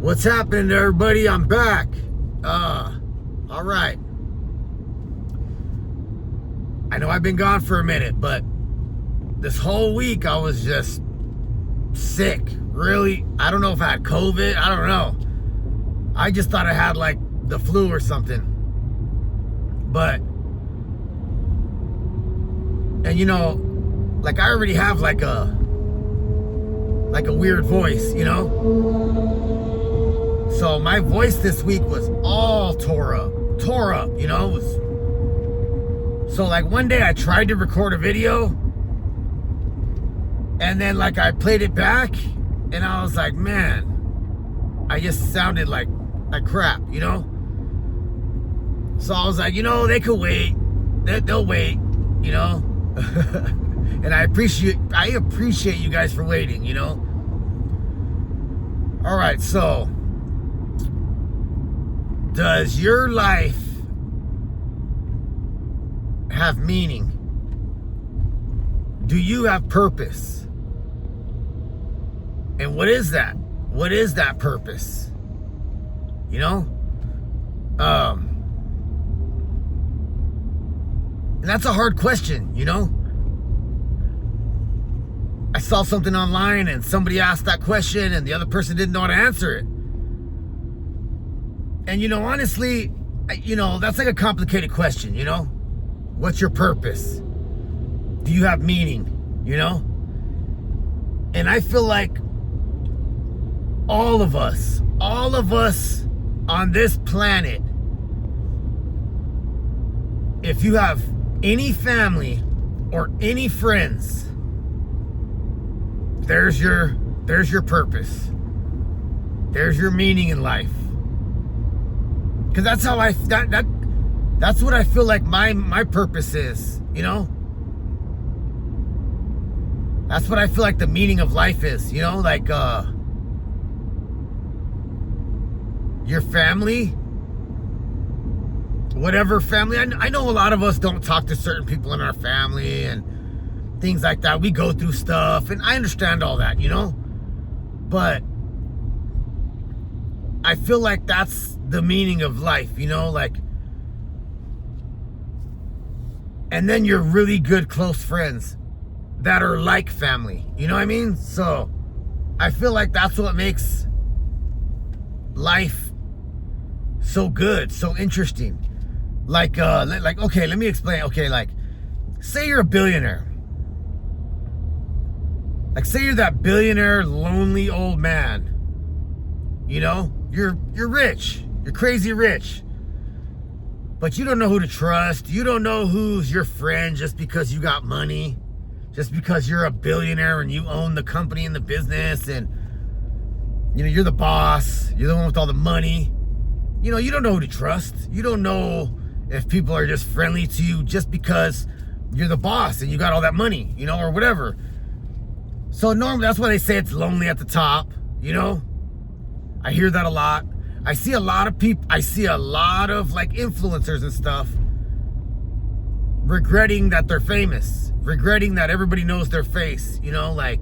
What's happening, everybody? I'm back. All right. I know I've been gone for a minute, but this whole week I was just sick. Really, I don't know if I had COVID. I don't know. I just thought I had like the flu or something. But, and you know, like I already have like a weird voice, you know? So my voice this week was all tore up, you know? It was, so like one day I tried to record a video and then like I played it back and I was like, man, I just sounded like crap, you know? So I was like, you know, they could wait. They'll wait, you know? And I appreciate you guys for waiting, you know? All right, so does your life have meaning? Do you have purpose? And what is that? What is that purpose? You know? And that's a hard question, you know? I saw something online and somebody asked that question and the other person didn't know how to answer it. And, you know, honestly, you know, that's like a complicated question, you know? What's your purpose? Do you have meaning, you know? And I feel like all of us on this planet, if you have any family or any friends, there's your purpose. There's your meaning in life. Because that's how that's what I feel like my purpose is, you know? That's what I feel like the meaning of life is, you know? Like, your family, whatever family. I know a lot of us don't talk to certain people in our family and things like that. We go through stuff, and I understand all that, you know? But I feel like that's the meaning of life, you know? Like, and then you're really good close friends that are like family, you know what I mean? So I feel like that's what makes life so good, so interesting. Like okay, let me explain. Okay, like say you're a billionaire. Like say you're that billionaire lonely old man. You know, you're rich. You're crazy rich. But you don't know who to trust. You don't know who's your friend just because you got money. Just because you're a billionaire and you own the company and the business and, you know, you're the boss. You're the one with all the money. You know, you don't know who to trust. You don't know if people are just friendly to you just because you're the boss and you got all that money, you know, or whatever. So normally that's why they say it's lonely at the top, you know? I hear that a lot. I see a lot of people, like influencers and stuff regretting that they're famous, regretting that everybody knows their face, you know, like,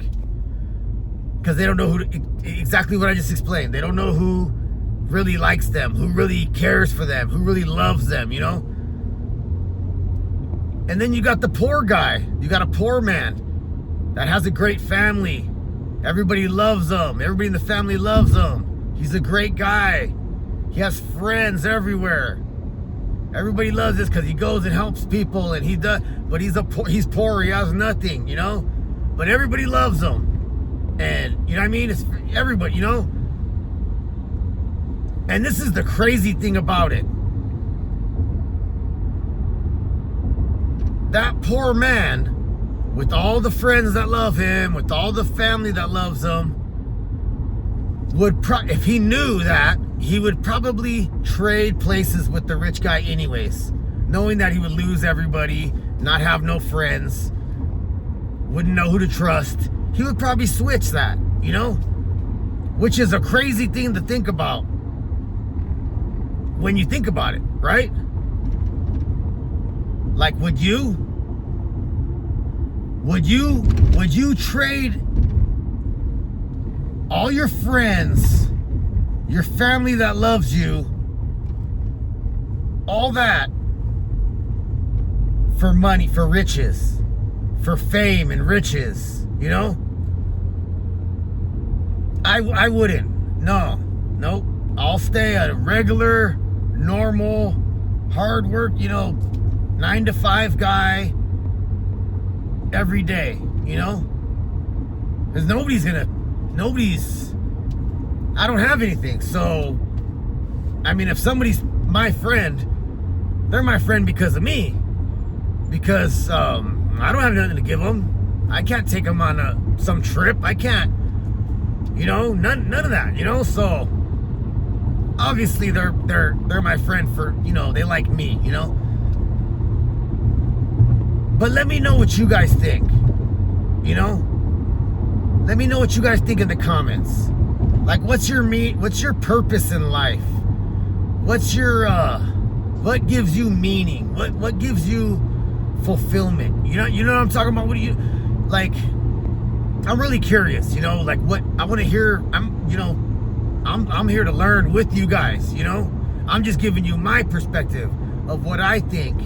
because they don't know exactly what I just explained. They don't know who really likes them, who really cares for them, who really loves them, you know? And then you got the poor guy. You got a poor man that has a great family. Everybody loves him. Everybody in the family loves him. He's a great guy. He has friends everywhere. Everybody loves this because he goes and helps people and he does, but he's poor, he has nothing, you know? But everybody loves him. And you know what I mean? It's everybody, you know? And this is the crazy thing about it. That poor man, with all the friends that love him, with all the family that loves him, if he knew that, he would probably trade places with the rich guy anyways, knowing that he would lose everybody, not have no friends, wouldn't know who to trust. He would probably switch that, you know? Which is a crazy thing to think about when you think about it, right? Like, would you trade all your friends, your family that loves you, all that for money, for riches, for fame and riches, you know? I wouldn't. No. Nope. I'll stay a regular, normal, hard work, 9 to 5 guy every day, Because I don't have anything. So, I mean, if somebody's my friend, they're my friend because of me. Because I don't have nothing to give them. I can't take them on some trip. I can't. None of that. So obviously they're my friend for they like me. But let me know what you guys think. Let me know what you guys think in the comments. Like, what's your purpose in life? What's your what gives you meaning? What gives you fulfillment? You know what I'm talking about? What do you like? I'm really curious, like what I want to hear. I'm here to learn with you guys, I'm just giving you my perspective of what I think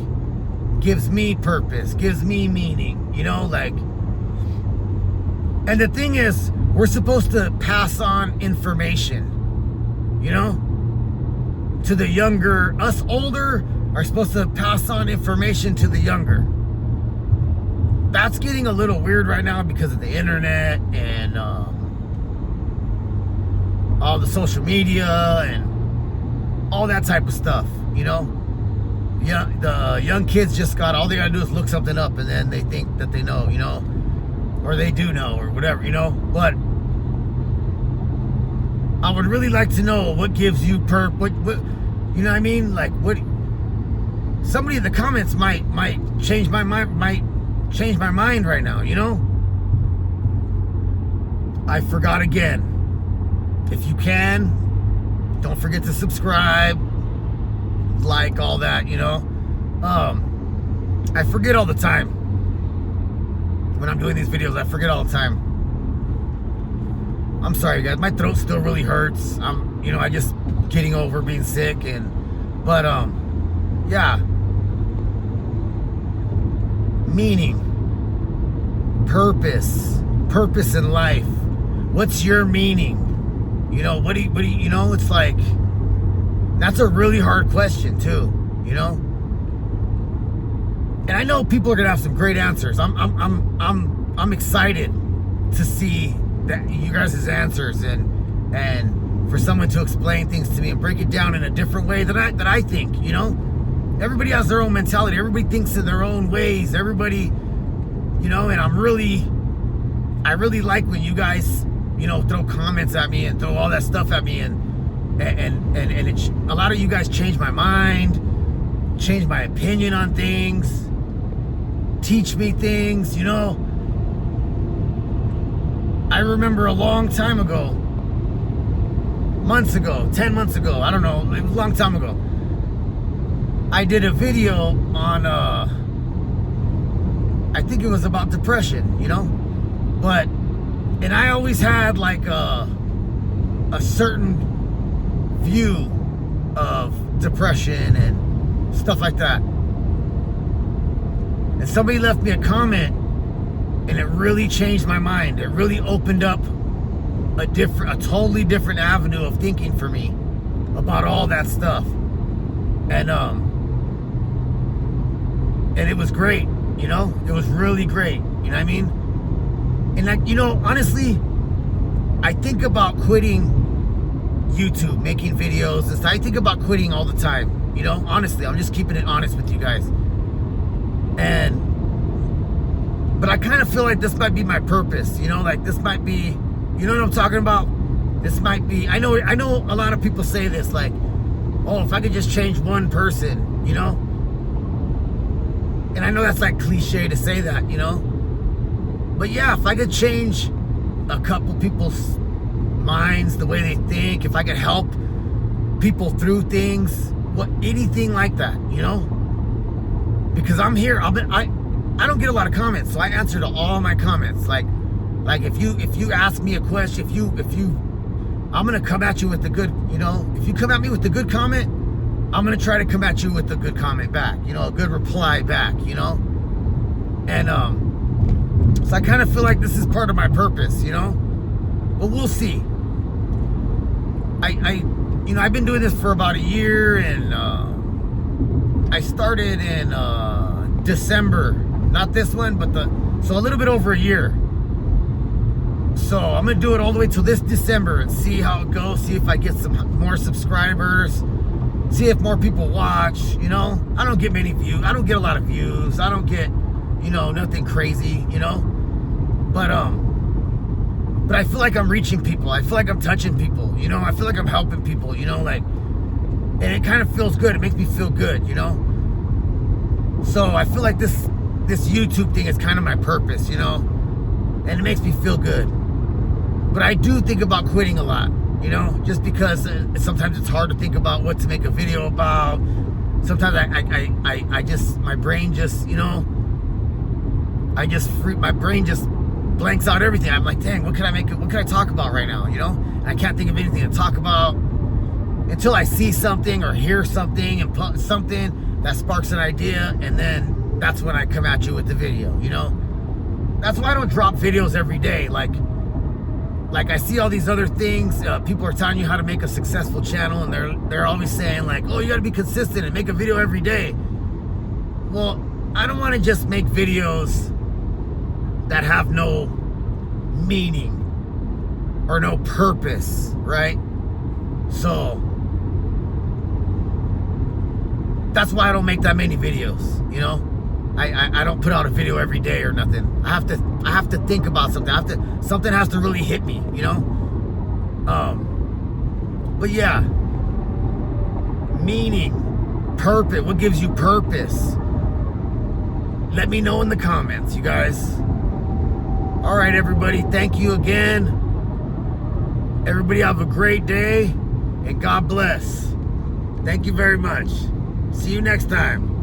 gives me purpose, gives me meaning, and the thing is, we're supposed to pass on information, to the younger. Us older are supposed to pass on information to the younger. That's getting a little weird right now because of the internet and all the social media and all that type of stuff, Yeah, the young kids just all they gotta do is look something up and then they think that they know, or they do know or whatever, But I would really like to know what gives you what you know what I mean? Like, what somebody in the comments might change my mind, right now, I forgot again. If you can, don't forget to subscribe, like, all that, I forget all the time. When I'm doing these videos, I forget all the time. I'm sorry, guys. My throat still really hurts. I just getting over being sick but yeah. Meaning, purpose in life. What's your meaning? What do you it's like, that's a really hard question too, And I know people are gonna have some great answers. I'm excited to see that you guys' answers and for someone to explain things to me and break it down in a different way that I think, Everybody has their own mentality. Everybody thinks in their own ways. Everybody, and I really like when you guys, throw comments at me and throw all that stuff at me and a lot of you guys change my mind, change my opinion on things, teach me things, I remember a long time ago, months ago, 10 months ago, I don't know, it was a long time ago, I did a video on, I think it was about depression, and I always had like a certain view of depression and stuff like that. And somebody left me a comment and it really changed my mind. It really opened up a totally different avenue of thinking for me about all that stuff. And it was great, it was really great, you know what I mean? And honestly, I think about quitting YouTube, making videos and stuff. I think about quitting all the time, honestly. I'm just keeping it honest with you guys. But I kind of feel like this might be my purpose, like this might be, what I'm talking about? This might be, I know a lot of people say this, like, oh, if I could just change one person, And I know that's like cliche to say that, But yeah, if I could change a couple people's minds, the way they think, if I could help people through things, anything like that, Because I'm here, I don't get a lot of comments, so I answer to all my comments. Like if you ask me a question, if you I'm gonna come at you with the good, you know. If you come at me with the good comment, I'm gonna try to come at you with a good comment back, you know, a good reply back, you know. And so I kind of feel like this is part of my purpose, you know. But we'll see. You know, I've been doing this for about a year, and I started in December, not this one, but so a little bit over a year. So I'm gonna do it all the way till this December and see how it goes. See if I get some more subscribers. See if more people watch. You know, I don't get many views. I don't get a lot of views. I don't get, you know, nothing crazy. You know, but I feel like I'm reaching people. I feel like I'm touching people. You know, I feel like I'm helping people. You know, like, and it kind of feels good. It makes me feel good. You know, so I feel like this YouTube thing is kind of my purpose. You know, and it makes me feel good. But I do think about quitting a lot, you know, just because sometimes it's hard to think about what to make a video about. Sometimes I just, my brain just, you know, my brain just blanks out everything. I'm like, dang, what can I talk about right now, you know? And I can't think of anything to talk about until I see something or hear something and something that sparks an idea, and then that's when I come at you with the video, you know? That's why I don't drop videos every day. Like I see all these other things. People are telling you how to make a successful channel, and they're always saying like, oh, you got to be consistent and make a video every day. Well, I don't want to just make videos that have no meaning or no purpose, right? So that's why I don't make that many videos, you know? I don't put out a video every day or nothing. I have to think about something. Something has to really hit me, you know? But yeah, meaning, purpose. What gives you purpose? Let me know in the comments, you guys. All right, everybody. Thank you again. Everybody have a great day, and God bless. Thank you very much. See you next time.